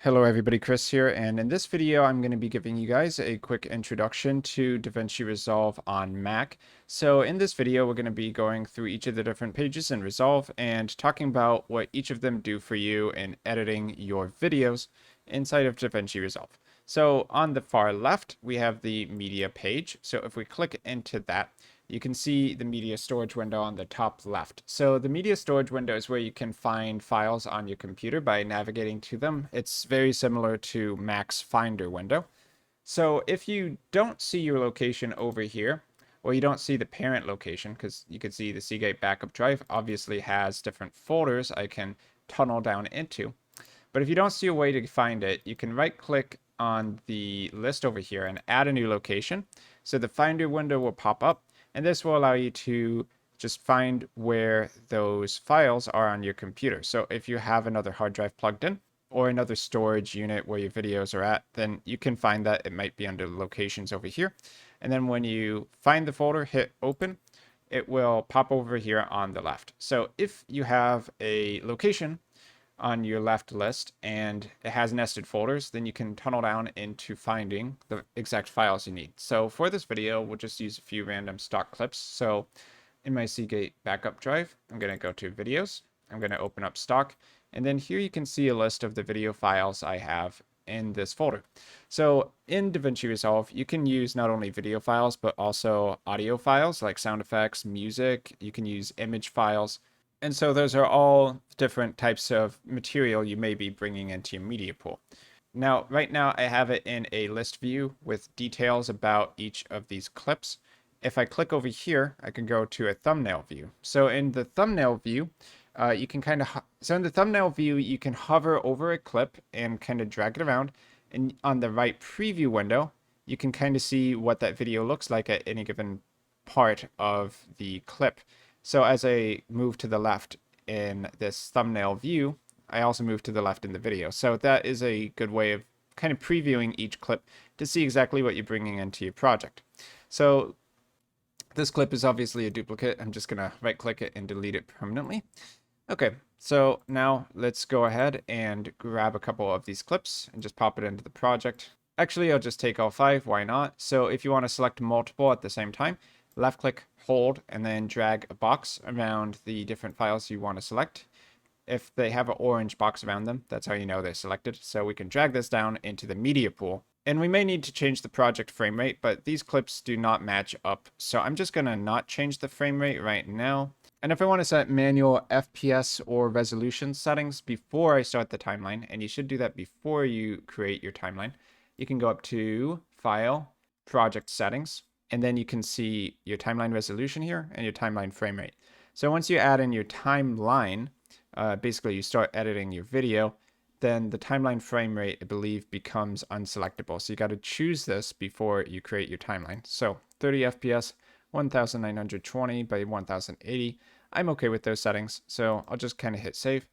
Hello everybody, Chris here, and in this video I'm going to be giving you guys a quick introduction to DaVinci Resolve on Mac. So in this video we're going to be going through each of the different pages in Resolve and talking about what each of them do for you in editing your videos inside of DaVinci Resolve. So on the far left we have the media page. So if we click into that, you can see the media storage window on the top left. So the media storage window is where you can find files on your computer by navigating to them. It's very similar to Mac's Finder window. So if you don't see your location over here, or you don't see the parent location, because you can see the Seagate backup drive obviously has different folders I can tunnel down into. But if you don't see a way to find it, you can right click on the list over here and add a new location. So the Finder window will pop up, and this will allow you to just find where those files are on your computer. So if you have another hard drive plugged in or another storage unit where your videos are at, then you can find that it might be under locations over here. And then when you find the folder, hit open, it will pop over here on the left. So if you have a location on your left list and it has nested folders, then you can tunnel down into finding the exact files you need. So for this video, we'll just use a few random stock clips. So in my Seagate backup drive, I'm going to go to videos. I'm going to open up stock. And then here you can see a list of the video files I have in this folder. So in DaVinci Resolve, you can use not only video files, but also audio files like sound effects, music. You can use image files. And so those are all different types of material you may be bringing into your media pool. Now, right now I have it in a list view with details about each of these clips. If I click over here, I can go to a thumbnail view. So in the thumbnail view, you can you can hover over a clip and kind of drag it around. And on the right preview window, you can kind of see what that video looks like at any given part of the clip. So as I move to the left in this thumbnail view, I also move to the left in the video. So that is a good way of kind of previewing each clip to see exactly what you're bringing into your project. So this clip is obviously a duplicate. I'm just going to right click it and delete it permanently. Okay, so now let's go ahead and grab a couple of these clips and just pop it into the project. Actually, I'll just take all 5. Why not? So if you want to select multiple at the same time, left click, hold, and then drag a box around the different files you want to select. If they have an orange box around them, that's how you know they're selected. So we can drag this down into the media pool. And we may need to change the project frame rate, but these clips do not match up. So I'm just going to not change the frame rate right now. And if I want to set manual FPS or resolution settings before I start the timeline, and you should do that before you create your timeline, you can go up to File, Project Settings, and then you can see your timeline resolution here and your timeline frame rate. So once you add in your timeline, basically you start editing your video, then the timeline frame rate, I believe, becomes unselectable. So you got to choose this before you create your timeline. So 30 FPS, 1920 by 1080. I'm okay with those settings, so I'll just kind of hit save.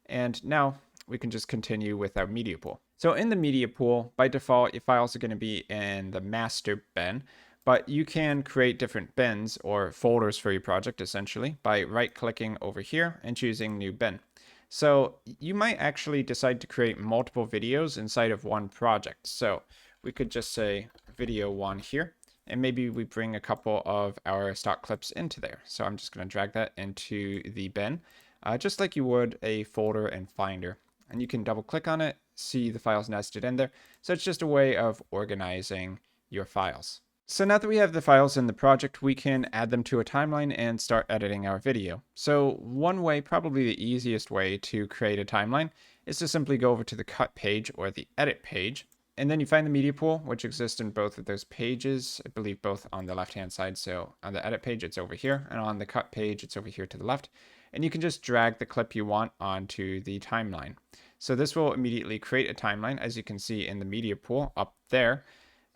And now we can just continue with our media pool. So in the media pool, by default, your files are going to be in the master bin. But you can create different bins or folders for your project essentially by right-clicking over here and choosing New Bin. So you might actually decide to create multiple videos inside of one project. So we could just say video 1 here, and maybe we bring a couple of our stock clips into there. So I'm just going to drag that into the bin, just like you would a folder in Finder. And you can double-click on it, see the files nested in there. So it's just a way of organizing your files. So now that we have the files in the project, we can add them to a timeline and start editing our video. So one way, probably the easiest way to create a timeline, is to simply go over to the cut page or the edit page. And then you find the media pool, which exists in both of those pages, I believe both on the left-hand side. So on the edit page, it's over here, and on the cut page, it's over here to the left. And you can just drag the clip you want onto the timeline. So this will immediately create a timeline, as you can see in the media pool up there.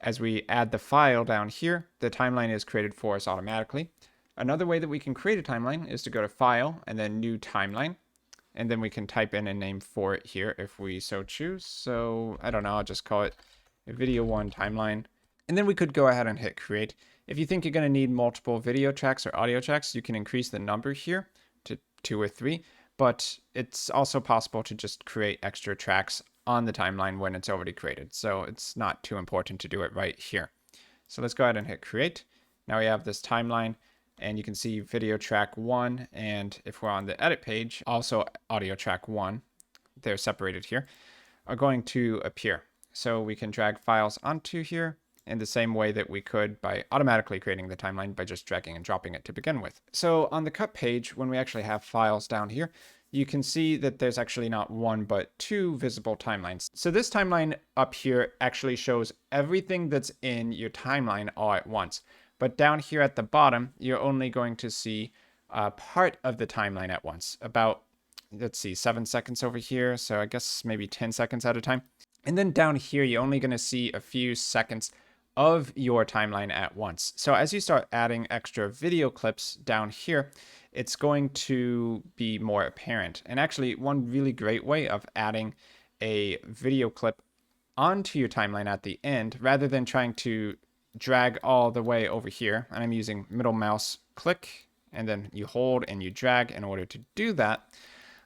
As we add the file down here, the timeline is created for us automatically. Another way that we can create a timeline is to go to File and then New Timeline. And then we can type in a name for it here if we so choose. So I don't know, I'll just call it a video 1 timeline. And then we could go ahead and hit create. If you think you're going to need multiple video tracks or audio tracks, you can increase the number here to 2 or 3. But it's also possible to just create extra tracks on the timeline when it's already created. So it's not too important to do it right here. So let's go ahead and hit create. Now we have this timeline, and you can see video track 1, and if we're on the edit page, also audio track 1, they're separated here, are going to appear. So we can drag files onto here in the same way that we could by automatically creating the timeline by just dragging and dropping it to begin with. So on the cut page, when we actually have files down here, you can see that there's actually not one, but two visible timelines. So this timeline up here actually shows everything that's in your timeline all at once. But down here at the bottom, you're only going to see part of the timeline at once. About, let's see, 7 seconds over here. So I guess maybe 10 seconds at a time. And then down here, you're only going to see a few seconds of your timeline at once. So as you start adding extra video clips down here, it's going to be more apparent. And actually, one really great way of adding a video clip onto your timeline at the end, rather than trying to drag all the way over here, and I'm using middle mouse click, and then you hold and you drag in order to do that.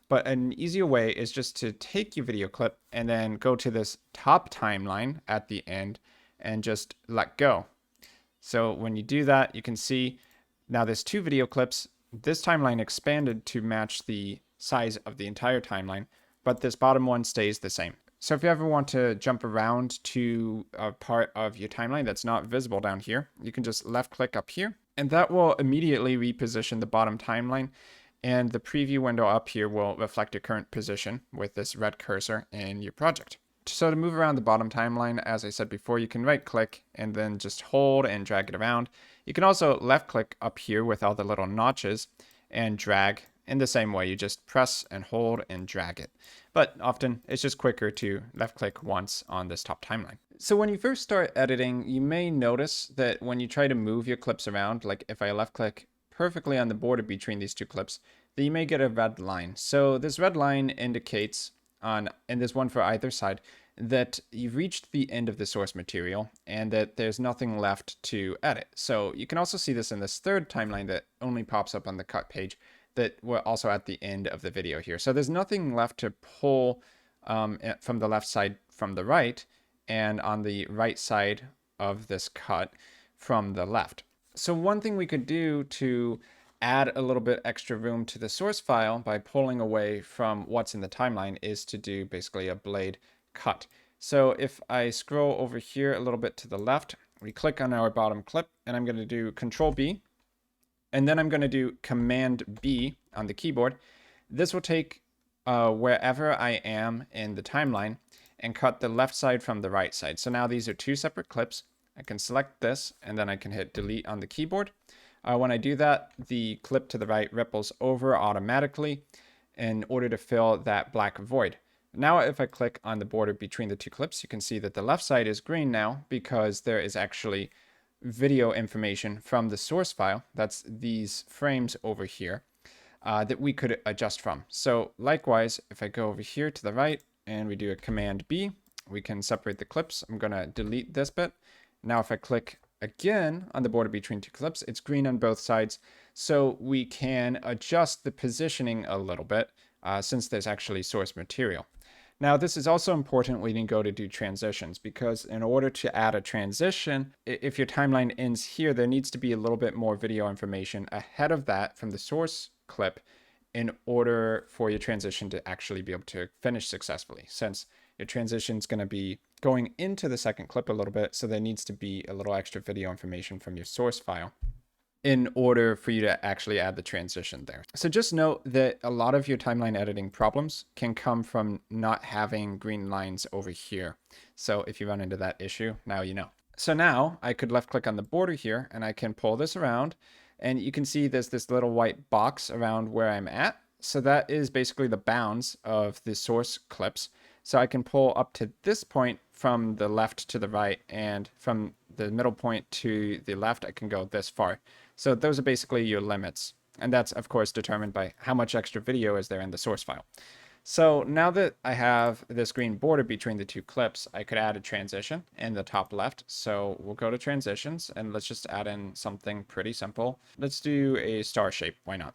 But an easier way is just to take your video clip and then go to this top timeline at the end and just let go. So when you do that, you can see now there's two video clips. This timeline expanded to match the size of the entire timeline, but this bottom one stays the same. So if you ever want to jump around to a part of your timeline that's not visible down here, you can just left click up here, and that will immediately reposition the bottom timeline. And the preview window up here will reflect your current position with this red cursor in your project. So to move around the bottom timeline, as I said before, you can right click and then just hold and drag it around. You can also left click up here with all the little notches and drag in the same way. You just press and hold and drag it. But often it's just quicker to left click once on this top timeline. So when you first start editing, you may notice that when you try to move your clips around, like if I left click perfectly on the border between these two clips, then you may get a red line. So this red line indicates and there's one for either side, that you've reached the end of the source material and that there's nothing left to edit. So you can also see this in this third timeline that only pops up on the cut page, that we're also at the end of the video here. So there's nothing left to pull from the left side from the right, and on the right side of this cut from the left. So one thing we could do to add a little bit extra room to the source file by pulling away from what's in the timeline is to do basically a blade cut. So if I scroll over here a little bit to the left, we click on our bottom clip, and I'm going to do Control B, and then I'm going to do Command B on the keyboard. This will take wherever I am in the timeline and cut the left side from the right side. So now these are two separate clips. I can select this, and then I can hit delete on the keyboard. When I do that, the clip to the right ripples over automatically in order to fill that black void. Now, if I click on the border between the two clips, you can see that the left side is green now because there is actually video information from the source file. That's these frames over here that we could adjust from. So likewise, if I go over here to the right and we do a Command B, we can separate the clips. I'm going to delete this bit. Now, if I click again on the border between two clips, it's green on both sides. So we can adjust the positioning a little bit since there's actually source material. Now, this is also important when you go to do transitions, because in order to add a transition, if your timeline ends here, there needs to be a little bit more video information ahead of that from the source clip in order for your transition to actually be able to finish successfully, since your transition is going to be going into the second clip a little bit, so there needs to be a little extra video information from your source file in order for you to actually add the transition there. So just note that a lot of your timeline editing problems can come from not having green lines over here. So if you run into that issue, now you know. So now I could left click on the border here, and I can pull this around, and you can see there's this little white box around where I'm at. So that is basically the bounds of the source clips. So I can pull up to this point from the left to the right, and from the middle point to the left, I can go this far. So those are basically your limits. And that's, of course, determined by how much extra video is there in the source file. So now that I have this green border between the two clips, I could add a transition in the top left. So we'll go to transitions, and let's just add in something pretty simple. Let's do a star shape. Why not?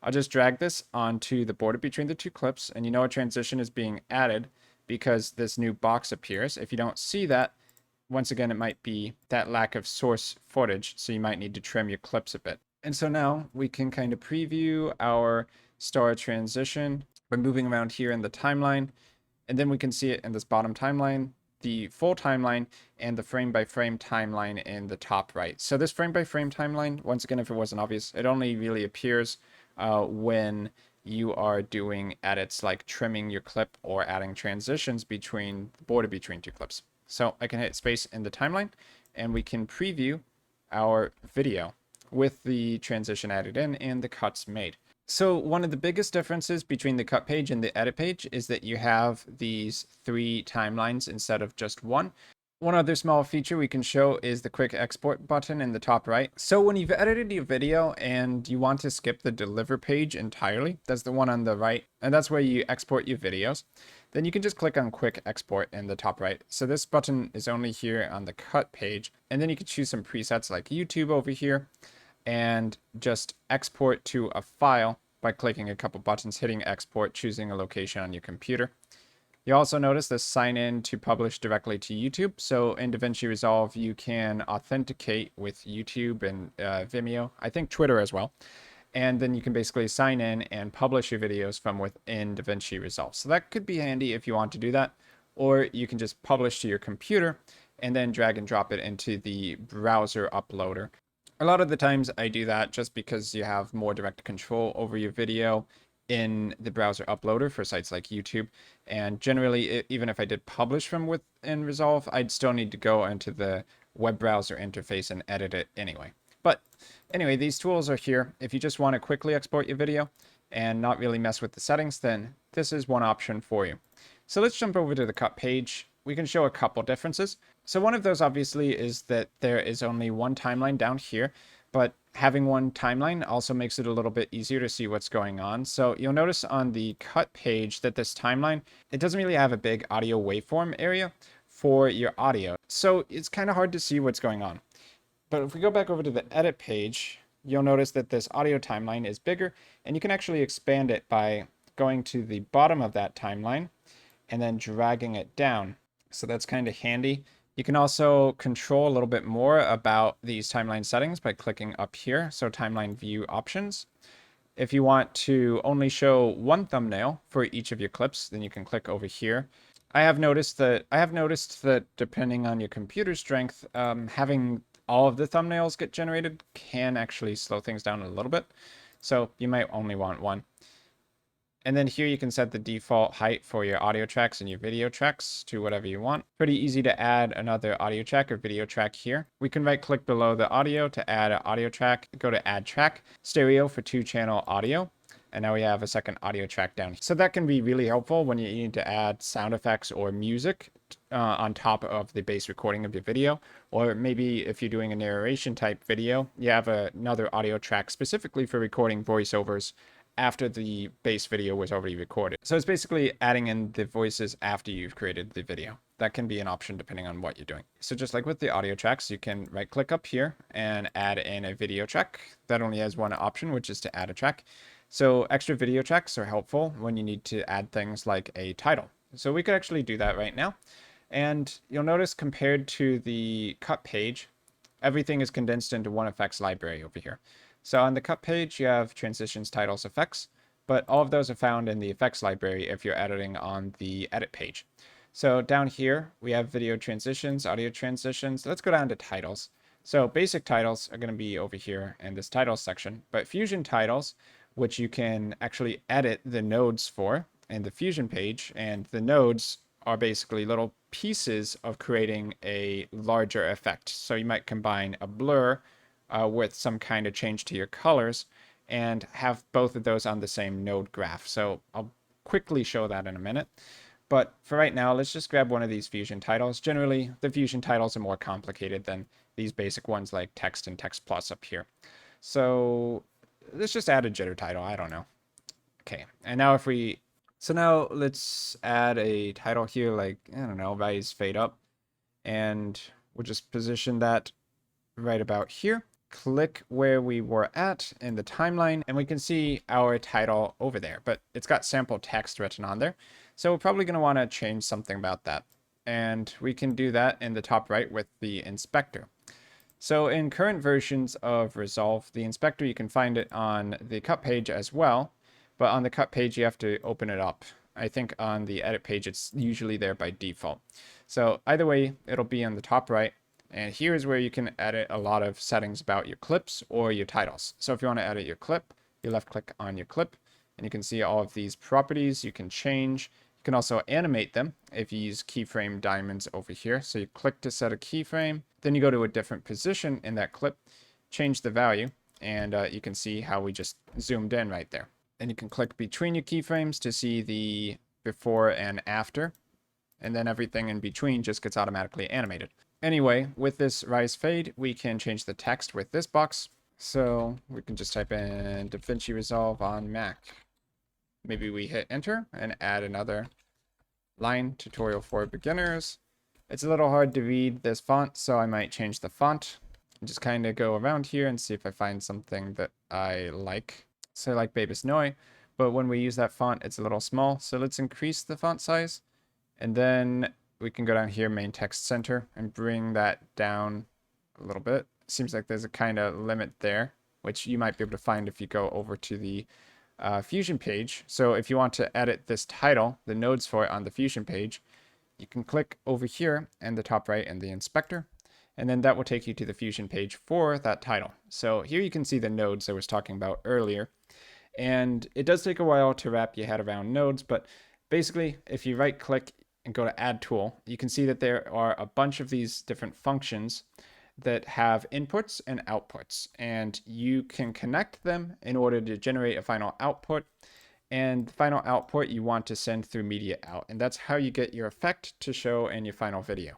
I'll just drag this onto the border between the two clips, and you know a transition is being added because this new box appears. If you don't see that, once again, it might be that lack of source footage, so you might need to trim your clips a bit. And so now we can kind of preview our star transition by moving around here in the timeline, and then we can see it in this bottom timeline, the full timeline, and the frame by frame timeline in the top right. So this frame by frame timeline, once again, if it wasn't obvious, it only really appears when you are doing edits like trimming your clip or adding transitions between the border between two clips. So I can hit space in the timeline and we can preview our video with the transition added in and the cuts made. So one of the biggest differences between the cut page and the edit page is that you have these 3 timelines instead of just one. One other small feature we can show is the quick export button in the top right. So when you've edited your video and you want to skip the deliver page entirely, that's the one on the right, and that's where you export your videos, then you can just click on quick export in the top right. So this button is only here on the cut page, and then you can choose some presets like YouTube over here and just export to a file by clicking a couple buttons, hitting export, choosing a location on your computer. You also notice this sign in to publish directly to YouTube. So in DaVinci Resolve, you can authenticate with YouTube and Vimeo, I think Twitter as well. And then you can basically sign in and publish your videos from within DaVinci Resolve. So that could be handy if you want to do that. Or you can just publish to your computer and then drag and drop it into the browser uploader. A lot of the times I do that just because you have more direct control over your video in the browser uploader for sites like YouTube. And generally, even if I did publish from within Resolve, I'd still need to go into the web browser interface and edit it anyway. But anyway, these tools are here. If you just want to quickly export your video and not really mess with the settings, then this is one option for you. So let's jump over to the cut page. We can show a couple differences. So one of those obviously is that there is only one timeline down here, but having one timeline also makes it a little bit easier to see what's going on. So you'll notice on the cut page that this timeline, it doesn't really have a big audio waveform area for your audio. So it's kind of hard to see what's going on. But if we go back over to the edit page, you'll notice that this audio timeline is bigger, and you can actually expand it by going to the bottom of that timeline and then dragging it down. So that's kind of handy. You can also control a little bit more about these timeline settings by clicking up here. So timeline view options. If you want to only show one thumbnail for each of your clips, then you can click over here. I have noticed that depending on your computer strength, having all of the thumbnails get generated can actually slow things down a little bit. So you might only want one. And then here you can set the default height for your audio tracks and your video tracks to whatever you want. Pretty easy to add another audio track or video track here. We can right click below the audio to add an audio track, go to add track, stereo for 2-channel audio. And now we have a second audio track down here. So that can be really helpful when you need to add sound effects or music on top of the base recording of your video. Or maybe if you're doing a narration type video, you have another audio track specifically for recording voiceovers after the base video was already recorded. So it's basically adding in the voices after you've created the video. That can be an option depending on what you're doing. So just like with the audio tracks, you can right click up here and add in a video track. That only has one option, which is to add a track. So extra video tracks are helpful when you need to add things like a title. So we could actually do that right now. And you'll notice compared to the cut page, everything is condensed into one effects library over here. So on the cut page, you have transitions, titles, effects, but all of those are found in the effects library if you're editing on the edit page. So down here, we have video transitions, audio transitions. Let's go down to titles. So basic titles are going to be over here in this titles section, but Fusion titles, which you can actually edit the nodes for in the Fusion page, and the nodes are basically little pieces of creating a larger effect. So you might combine a blur with some kind of change to your colors and have both of those on the same node graph. So I'll quickly show that in a minute. But for right now, let's just grab one of these Fusion titles. Generally, the Fusion titles are more complicated than these basic ones like text and text plus up here. So let's just add a jitter title. I don't know. Okay, and now now let's add a title here like, I don't know, values fade up. And we'll just position that right about here. Click where we were at in the timeline, and we can see our title over there, but it's got sample text written on there. So we're probably going to want to change something about that. And we can do that in the top right with the inspector. So in current versions of Resolve, the inspector, you can find it on the cut page as well, but on the cut page, you have to open it up. I think on the edit page, it's usually there by default. So either way, it'll be on the top right. And here's where you can edit a lot of settings about your clips or your titles. So if you want to edit your clip, you left click on your clip and you can see all of these properties you can change. You can also animate them if you use keyframe diamonds over here. So you click to set a keyframe, then you go to a different position in that clip, change the value, and you can see how we just zoomed in right there. And you can click between your keyframes to see the before and after, and then everything in between just gets automatically animated. Anyway, with this rise fade, we can change the text with this box. So we can just type in DaVinci Resolve on Mac. Maybe we hit enter and add another line, tutorial for beginners. It's a little hard to read this font, so I might change the font and just kind of go around here and see if I find something that I like. So I like Babus Noi, but when we use that font, it's a little small. So let's increase the font size, and then we can go down here, main text center, and bring that down a little bit. Seems like there's a kind of limit there, which you might be able to find if you go over to the Fusion page. So if you want to edit this title, the nodes for it on the Fusion page, you can click over here in the top right in the inspector, and then that will take you to the Fusion page for that title. So here you can see the nodes I was talking about earlier. And it does take a while to wrap your head around nodes, but basically if you right click and go to add tool, you can see that there are a bunch of these different functions that have inputs and outputs, and you can connect them in order to generate a final output. And the final output you want to send through media out, and that's how you get your effect to show in your final video.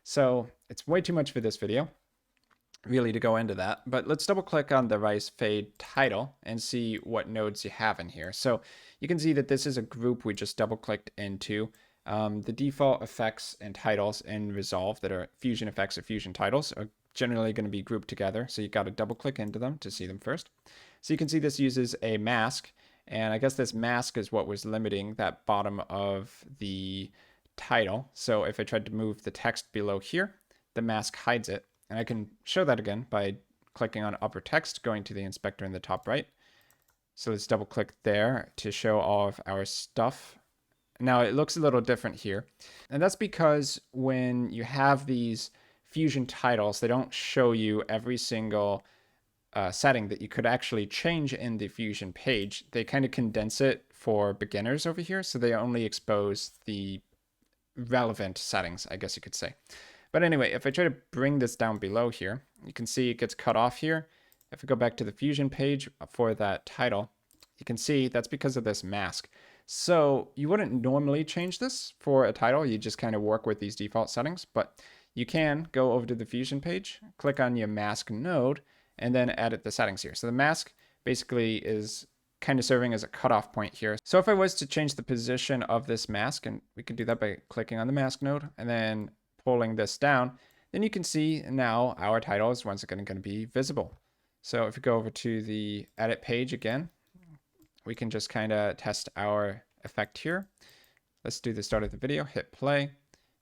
So it's way too much for this video, really, to go into that, but let's double click on the rise fade title and see what nodes you have in here. So you can see that this is a group we just double clicked into. The default effects and titles in Resolve that are Fusion effects or Fusion titles are generally going to be grouped together, so you got to double click into them to see them first. So you can see this uses a mask, and I guess this mask is what was limiting that bottom of the title. So if I tried to move the text below here, the mask hides it. And I can show that again by clicking on upper text, going to the inspector in the top right. So let's double click there to show all of our stuff. Now it looks a little different here. And that's because when you have these Fusion titles, they don't show you every single setting that you could actually change in the Fusion page. They kind of condense it for beginners over here, so they only expose the relevant settings, I guess you could say. But anyway, if I try to bring this down below here, you can see it gets cut off here. If I go back to the Fusion page for that title, you can see that's because of this mask. So you wouldn't normally change this for a title. You just kind of work with these default settings, but you can go over to the Fusion page, click on your mask node, and then edit the settings here. So the mask basically is kind of serving as a cutoff point here. So if I was to change the position of this mask, and we can do that by clicking on the mask node and then pulling this down, then you can see now our title is once again going to be visible. So if we go over to the edit page again, we can just kind of test our effect here. Let's do the start of the video, hit play,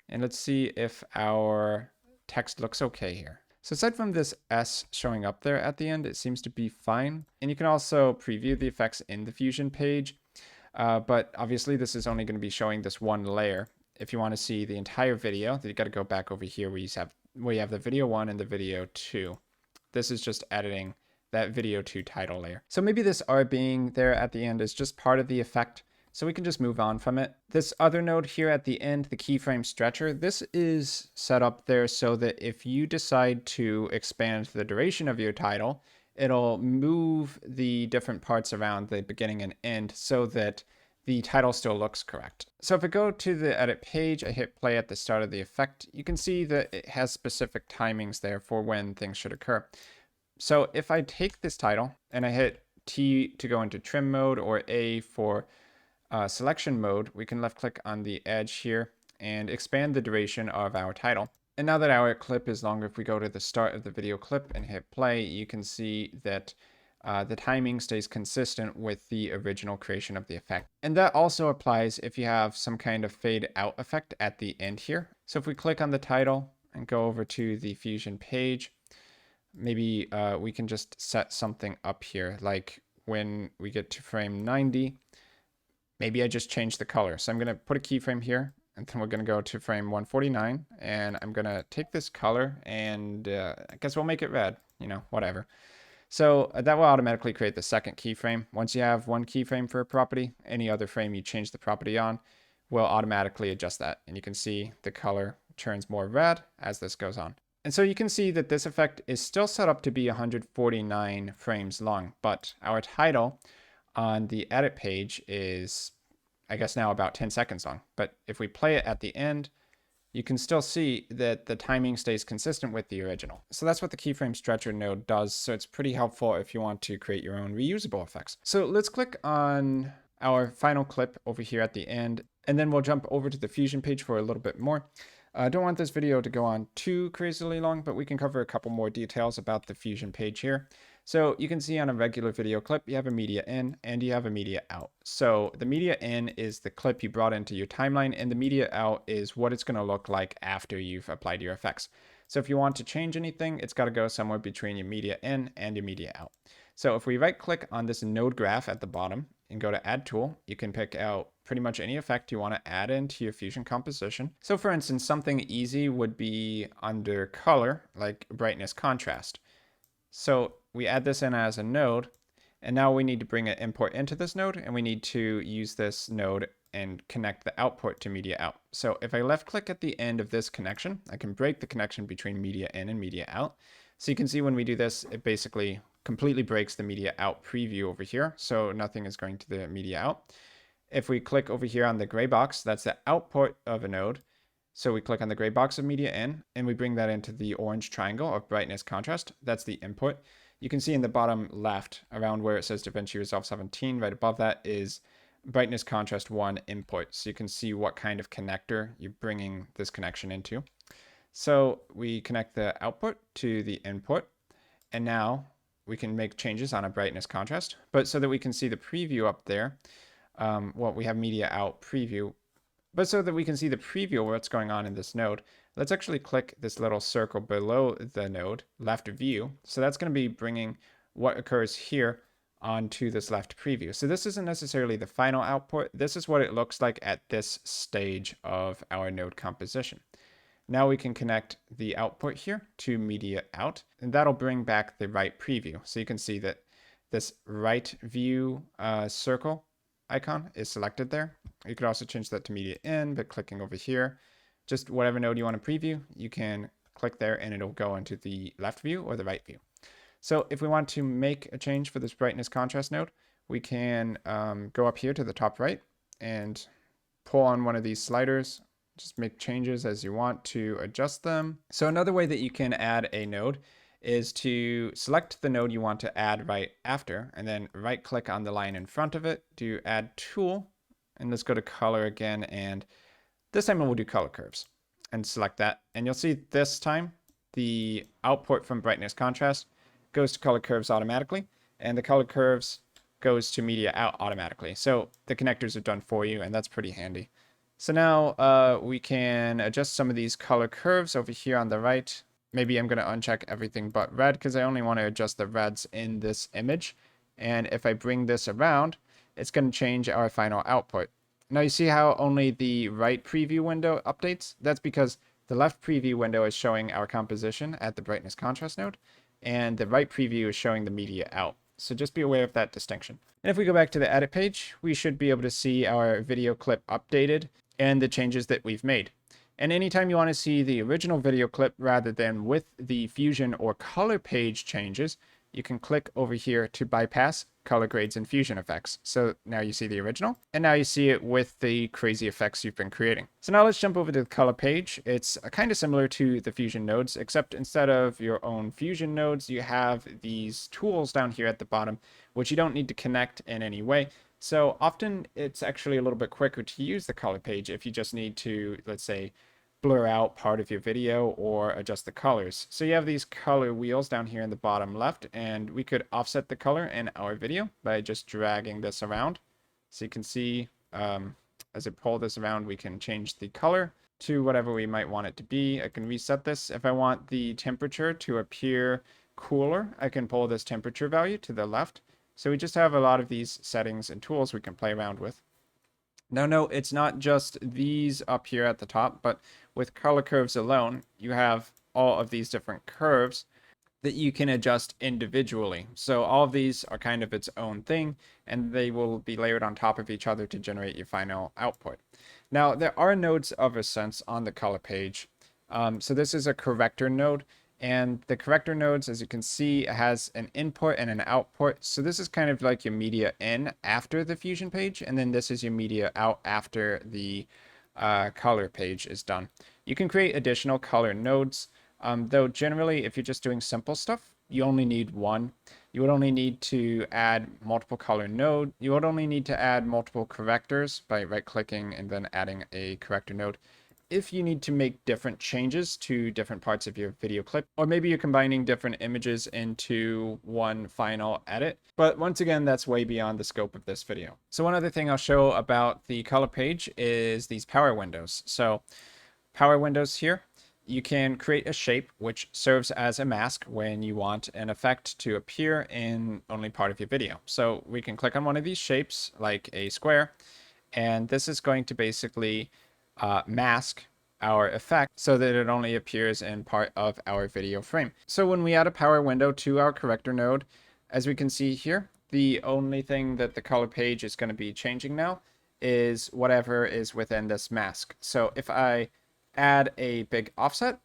and let's see if our text looks okay here. So aside from this S showing up there at the end, it seems to be fine. And you can also preview the effects in the Fusion page, but obviously this is only going to be showing this one layer. If you want to see the entire video, then you got to go back over here where you have the video 1 and the video 2. This is just editing that video 2 title layer. So maybe this R being there at the end is just part of the effect, so we can just move on from it. This other node here at the end, the keyframe stretcher, this is set up there so that if you decide to expand the duration of your title, it'll move the different parts around the beginning and end so that the title still looks correct. So if I go to the edit page, I hit play at the start of the effect, you can see that it has specific timings there for when things should occur. So if I take this title and I hit T to go into trim mode or A for selection mode, we can left click on the edge here and expand the duration of our title. And now that our clip is longer, if we go to the start of the video clip and hit play, you can see that the timing stays consistent with the original creation of the effect. And that also applies if you have some kind of fade out effect at the end here. So if we click on the title and go over to the Fusion page, maybe we can just set something up here, like when we get to frame 90, maybe I just change the color. So I'm going to put a keyframe here, and then we're going to go to frame 149, and I'm going to take this color, and I guess we'll make it red, whatever. So that will automatically create the second keyframe. Once you have one keyframe for a property, any other frame you change the property on will automatically adjust that. And you can see the color turns more red as this goes on. And so you can see that this effect is still set up to be 149 frames long, but our title on the edit page is, I guess, now about 10 seconds long. But if we play it at the end, you can still see that the timing stays consistent with the original. So that's what the keyframe stretcher node does. So it's pretty helpful if you want to create your own reusable effects. So let's click on our final clip over here at the end, and then we'll jump over to the Fusion page for a little bit more. I don't want this video to go on too crazily long, but we can cover a couple more details about the Fusion page here. So you can see on a regular video clip, you have a media in and you have a media out. So the media in is the clip you brought into your timeline, and the media out is what it's going to look like after you've applied your effects. So if you want to change anything, it's got to go somewhere between your media in and your media out. So if we right click on this node graph at the bottom and go to add tool, you can pick out pretty much any effect you want to add into your Fusion composition. So for instance, something easy would be under color, like brightness contrast. So we add this in as a node, and now we need to bring an import into this node, and we need to use this node and connect the output to media out. So if I left click at the end of this connection, I can break the connection between media in and media out. So you can see when we do this, it basically completely breaks the media out preview over here. So nothing is going to the media out. If we click over here on the gray box, that's the output of a node. So we click on the gray box of media in, and we bring that into the orange triangle of brightness contrast. That's the input. You can see in the bottom left, around where it says DaVinci Resolve 17, right above that is brightness contrast 1 input. So you can see what kind of connector you're bringing this connection into. So we connect the output to the input, and now we can make changes on a brightness contrast. But so that we can see the preview up there, we have media out preview. But so that we can see the preview of what's going on in this node, let's actually click this little circle below the node, left view. So that's going to be bringing what occurs here onto this left preview. So this isn't necessarily the final output. This is what it looks like at this stage of our node composition. Now we can connect the output here to media out, and that'll bring back the right preview. So you can see that this right view circle icon is selected there. You could also change that to media in by clicking over here. Just whatever node you want to preview, you can click there and it'll go into the left view or the right view. So if we want to make a change for this brightness contrast node, we can go up here to the top right and pull on one of these sliders. Just make changes as you want to adjust them. So another way that you can add a node is to select the node you want to add right after, and then right click on the line in front of it, do add tool, and let's go to color again, and this time we'll do color curves and select that. And you'll see this time the output from brightness contrast goes to color curves automatically, and the color curves goes to media out automatically. So the connectors are done for you, and that's pretty handy. So now we can adjust some of these color curves over here on the right. Maybe I'm going to uncheck everything but red because I only want to adjust the reds in this image. And if I bring this around, it's going to change our final output. Now you see how only the right preview window updates? That's because the left preview window is showing our composition at the brightness contrast node, and the right preview is showing the media out. So just be aware of that distinction. And if we go back to the edit page, we should be able to see our video clip updated and the changes that we've made. And anytime you want to see the original video clip rather than with the Fusion or color page changes, you can click over here to bypass color grades and Fusion effects. So now you see the original, and now you see it with the crazy effects you've been creating. So now let's jump over to the color page. It's kind of similar to the Fusion nodes, except instead of your own Fusion nodes, you have these tools down here at the bottom, which you don't need to connect in any way. So often it's actually a little bit quicker to use the color page if you just need to, let's say, blur out part of your video or adjust the colors. So you have these color wheels down here in the bottom left, and we could offset the color in our video by just dragging this around. So you can see as I pull this around, we can change the color to whatever we might want it to be. I can reset this. If I want the temperature to appear cooler, I can pull this temperature value to the left. So we just have a lot of these settings and tools we can play around with. Now note, it's not just these up here at the top, but with color curves alone, you have all of these different curves that you can adjust individually. So all of these are kind of its own thing, and they will be layered on top of each other to generate your final output. Now, there are nodes of a sense on the color page. So this is a corrector node, and the corrector nodes, as you can see, has an input and an output. So this is kind of like your media in after the Fusion page, and then this is your media out after the color page is done. You can create additional color nodes, though generally, if you're just doing simple stuff, you only need one. You would only need to add multiple color node. You would only need to add multiple correctors by right-clicking and then adding a corrector node. If you need to make different changes to different parts of your video clip, or maybe you're combining different images into one final edit. But once again, that's way beyond the scope of this video. So one other thing I'll show about the color page is these power windows. So power windows here, you can create a shape which serves as a mask when you want an effect to appear in only part of your video. So we can click on one of these shapes like a square, and this is going to basically mask our effect so that it only appears in part of our video frame. So when we add a power window to our corrector node, as we can see here, the only thing that the color page is going to be changing now is whatever is within this mask. So if I add a big offset,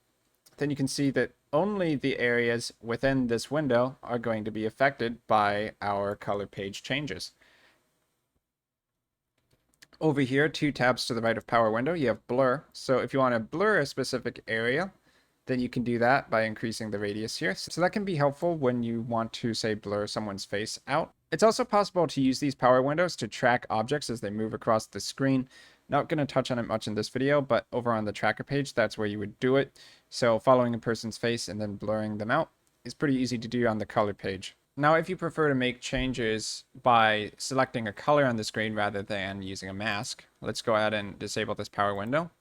then you can see that only the areas within this window are going to be affected by our color page changes. Over here, 2 tabs to the right of power window, you have blur. So if you want to blur a specific area, then you can do that by increasing the radius here. So that can be helpful when you want to, say, blur someone's face out. It's also possible to use these power windows to track objects as they move across the screen. Not going to touch on it much in this video, but over on the tracker page, that's where you would do it. So following a person's face and then blurring them out is pretty easy to do on the color page. Now, if you prefer to make changes by selecting a color on the screen rather than using a mask, let's go ahead and disable this power window.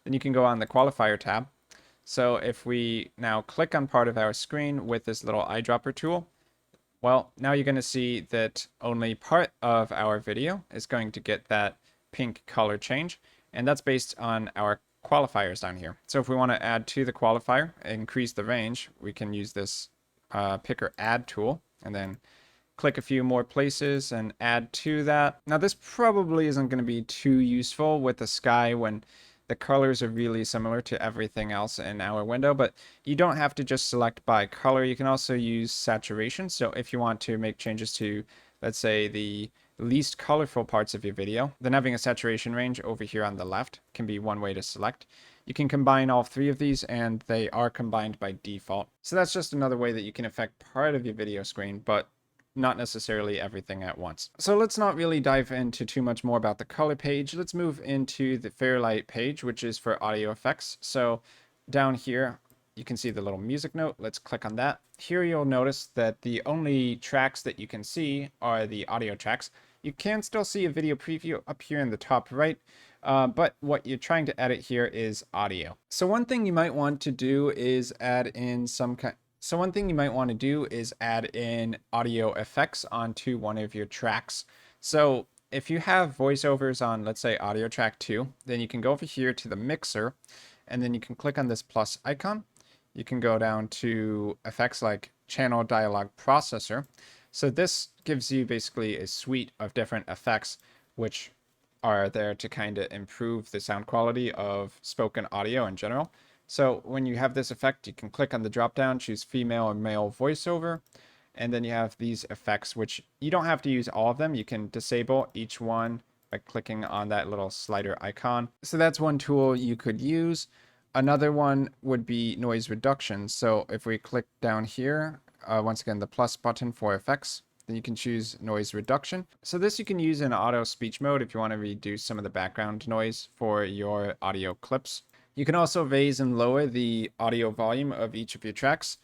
Then you can go on the qualifier tab. So if we now click on part of our screen with this little eyedropper tool, well, now you're going to see that only part of our video is going to get that pink color change, and that's based on our qualifiers down here. So if we want to add to the qualifier, increase the range, we can use this pick or add tool, and then click a few more places and add to that. Now this probably isn't going to be too useful with the sky when the colors are really similar to everything else in our window, but you don't have to just select by color. You can also use saturation. So if you want to make changes to, let's say, the least colorful parts of your video, then having a saturation range over here on the left can be one way to select. You can combine all 3 of these, and they are combined by default. So that's just another way that you can affect part of your video screen, but not necessarily everything at once. So let's not really dive into too much more about the color page. Let's move into the Fairlight page, which is for audio effects. So down here, you can see the little music note. Let's click on that. Here you'll notice that the only tracks that you can see are the audio tracks. You can still see a video preview up here in the top right, but what you're trying to edit here is audio. So one thing you might want to do is add in audio effects onto one of your tracks. So if you have voiceovers on, let's say, audio track 2, then you can go over here to the mixer, and then you can click on this plus icon. You can go down to effects like channel dialog processor. So this gives you basically a suite of different effects which are there to kind of improve the sound quality of spoken audio in general. So when you have this effect, you can click on the drop down, choose female or male voiceover, and then you have these effects, which you don't have to use all of them. You can disable each one by clicking on that little slider icon. So that's one tool you could use. Another one would be noise reduction. So if we click down here, once again, the plus button for effects, then you can choose noise reduction. So this you can use in auto speech mode if you want to reduce some of the background noise for your audio clips. You can also raise and lower the audio volume of each of your tracks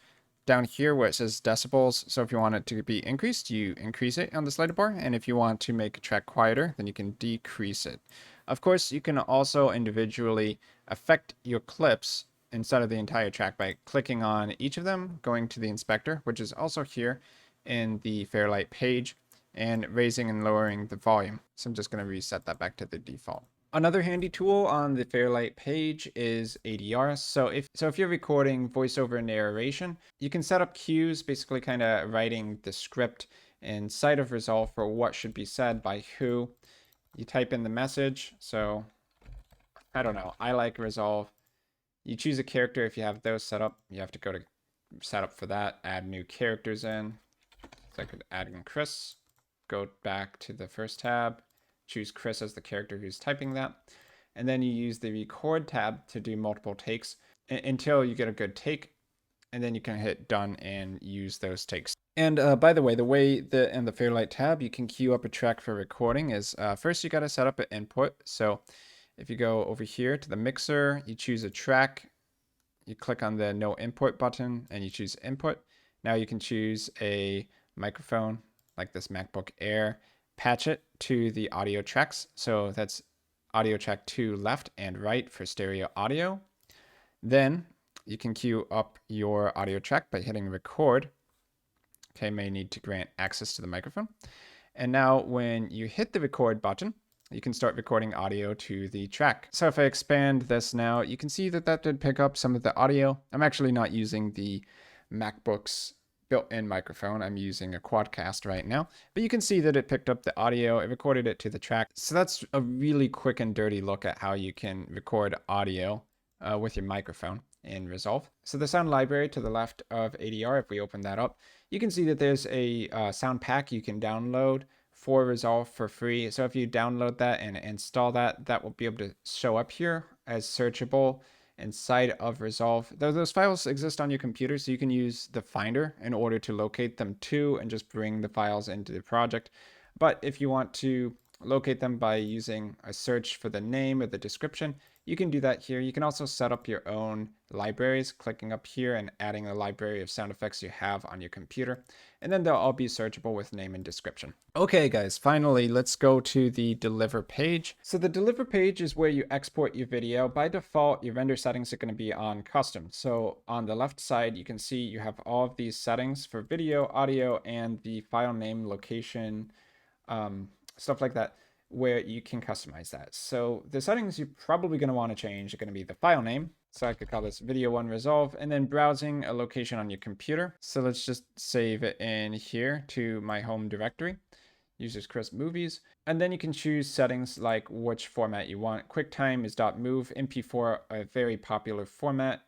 down here where it says decibels. So if you want it to be increased, you increase it on the slider bar. And if you want to make a track quieter, then you can decrease it. Of course, you can also individually affect your clips instead of the entire track by clicking on each of them, going to the inspector, which is also here in the Fairlight page, and raising and lowering the volume. So I'm just going to reset that back to the default. Another handy tool on the Fairlight page is ADR. So if you're recording voiceover narration, you can set up cues, basically kind of writing the script inside of Resolve for what should be said by who. You type in the message. So I don't know, I like Resolve. You choose a character. If you have those set up, you have to go to setup for that, add new characters in. So I could add in Chris, go back to the first tab, choose Chris as the character who's typing that. And then you use the record tab to do multiple takes until you get a good take. And then you can hit done and use those takes. And by the way in the Fairlight tab, you can queue up a track for recording is first you got to set up an input. So if you go over here to the mixer, you choose a track, you click on the no input button and you choose input. Now you can choose a microphone like this MacBook Air, patch it to the audio tracks. So that's audio track 2 left and right for stereo audio. Then you can queue up your audio track by hitting record. Okay, may need to grant access to the microphone. And now when you hit the record button, you can start recording audio to the track. So if I expand this now, you can see that that did pick up some of the audio. I'm actually not using the MacBook's built-in microphone. I'm using a Quadcast right now, but you can see that it picked up the audio. It recorded it to the track. So that's a really quick and dirty look at how you can record audio with your microphone in Resolve. So the sound library to the left of ADR, if we open that up, you can see that there's a sound pack you can download for Resolve for free. So if you download that and install that, that will be able to show up here as searchable inside of Resolve. Those files exist on your computer, so you can use the Finder in order to locate them too and just bring the files into the project. But if you want to locate them by using a search for the name or the description, you can do that here. You can also set up your own libraries, clicking up here and adding a library of sound effects you have on your computer. And then they'll all be searchable with name and description. Okay guys, finally, let's go to the deliver page. So the deliver page is where you export your video. By default, your render settings are going to be on custom. So on the left side, you can see you have all of these settings for video, audio, and the file name, location, stuff like that, where you can customize that. So the settings you're probably going to want to change are going to be the file name. So I could call this video 1 resolve, and then browsing a location on your computer. So let's just save it in here to my home directory. Users Chris Movies. And then you can choose settings like which format you want. QuickTime is .mov, MP4, a very popular format.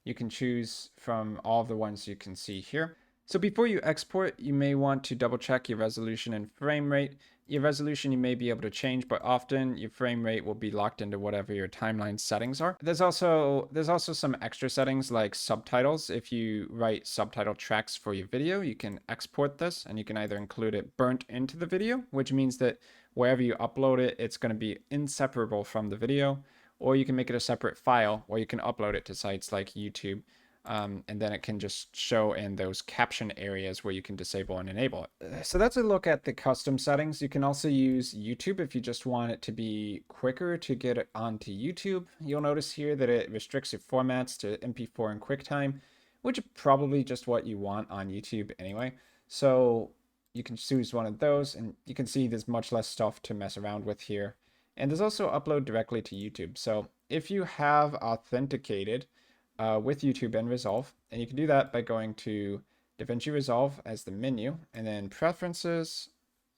You can choose from all of the ones you can see here. So before you export, you may want to double check your resolution and frame rate. Your resolution you may be able to change, but often your frame rate will be locked into whatever your timeline settings are. There's also some extra settings like subtitles. If you write subtitle tracks for your video, you can export this and you can either include it burnt into the video, which means that wherever you upload it, it's going to be inseparable from the video, or you can make it a separate file, or you can upload it to sites like YouTube. And then it can just show in those caption areas where you can disable and enable it. So that's a look at the custom settings. You can also use YouTube if you just want it to be quicker to get it onto YouTube. You'll notice here that it restricts your formats to MP4 and QuickTime, which is probably just what you want on YouTube anyway. So you can choose one of those, and you can see there's much less stuff to mess around with here. And there's also upload directly to YouTube. So if you have authenticated with YouTube and Resolve, and you can do that by going to DaVinci Resolve as the menu, and then Preferences,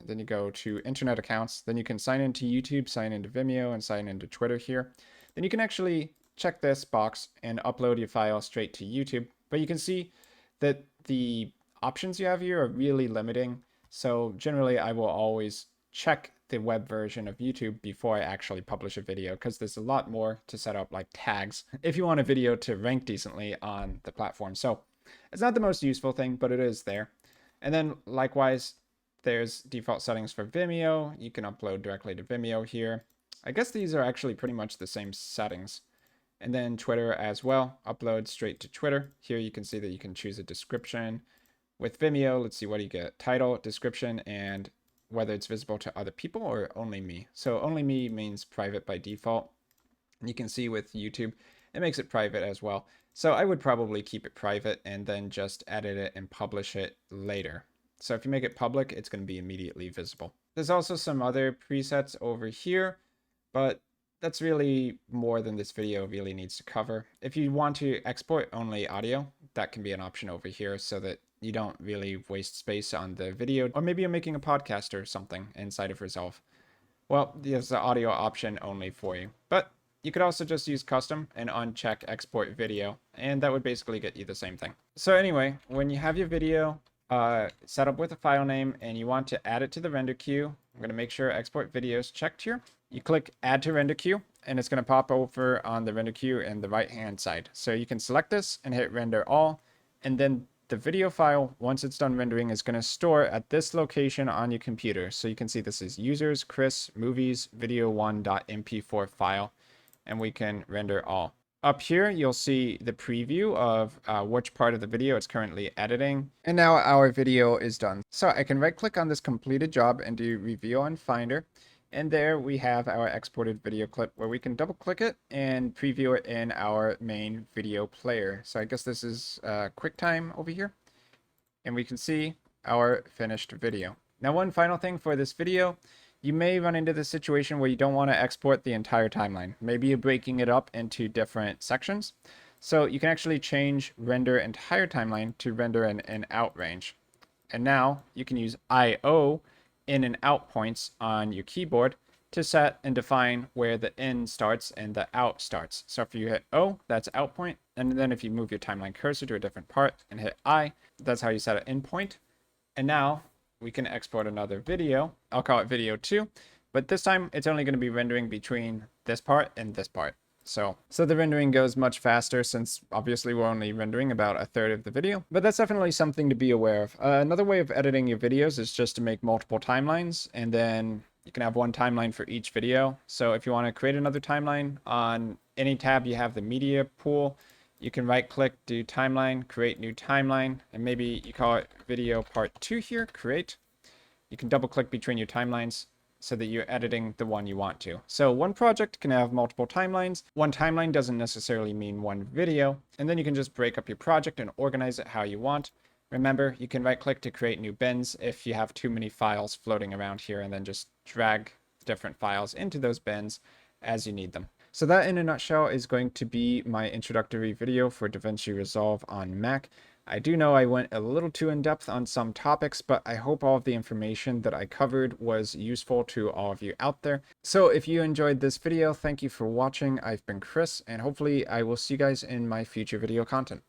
then you go to Internet Accounts, then you can sign into YouTube, sign into Vimeo, and sign into Twitter here. Then you can actually check this box and upload your file straight to YouTube, but you can see that the options you have here are really limiting. So generally I will always check the web version of YouTube before I actually publish a video, because there's a lot more to set up, like tags, if you want a video to rank decently on the platform. So it's not the most useful thing, but it is there. And then likewise, there's default settings for Vimeo. You can upload directly to Vimeo here. I guess these are actually pretty much the same settings. And then Twitter as well, upload straight to Twitter. Here you can see that you can choose a description. With Vimeo, let's see, what do you get? Title, description, and whether it's visible to other people or only me. So only me means private by default. And you can see with YouTube, it makes it private as well. So I would probably keep it private and then just edit it and publish it later. So if you make it public, it's going to be immediately visible. There's also some other presets over here, but that's really more than this video really needs to cover. If you want to export only audio, that can be an option over here so that you don't really waste space on the video, or maybe you're making a podcast or something inside of Resolve. Well, there's the audio option only for you, but you could also just use custom and uncheck export video, and that would basically get you the same thing. So anyway, when you have your video set up with a file name and you want to add it to the render queue, I'm going to make sure export video is checked here. You click add to render queue and it's going to pop over on the render queue in the right hand side. So you can select this and hit render all, and then the video file, once it's done rendering, is going to store at this location on your computer. So you can see this is users, Chris, movies, video1.mp4 file, and we can render all. Up here, you'll see the preview of which part of the video it's currently editing. And now our video is done. So I can right click on this completed job and do review on Finder. And there we have our exported video clip where we can double click it and preview it in our main video player. So I guess this is QuickTime over here. And we can see our finished video. Now, one final thing for this video, you may run into the situation where you don't want to export the entire timeline. Maybe you're breaking it up into different sections. So you can actually change render entire timeline to render an out range. And now you can use IO in and out points on your keyboard to set and define where the in starts and the out starts. So if you hit O, that's out point. And then if you move your timeline cursor to a different part and hit I, that's how you set an in point. And now we can export another video. I'll call it video 2, but this time it's only going to be rendering between this part and this part. So the rendering goes much faster since obviously we're only rendering about a third of the video, but that's definitely something to be aware of. Another way of editing your videos is just to make multiple timelines, and then you can have one timeline for each video. So if you want to create another timeline, on any tab you have the media pool, you can right click, do timeline, create new timeline, and maybe you call it video part 2 here, create. You can double click between your timelines so that you're editing the one you want to. So one project can have multiple timelines. One timeline doesn't necessarily mean one video. And then you can just break up your project and organize it how you want. Remember, you can right click to create new bins if you have too many files floating around here, and then just drag different files into those bins as you need them. So that in a nutshell is going to be my introductory video for DaVinci Resolve on Mac. I do know I went a little too in-depth on some topics, but I hope all of the information that I covered was useful to all of you out there. So if you enjoyed this video, thank you for watching. I've been Chris, and hopefully I will see you guys in my future video content.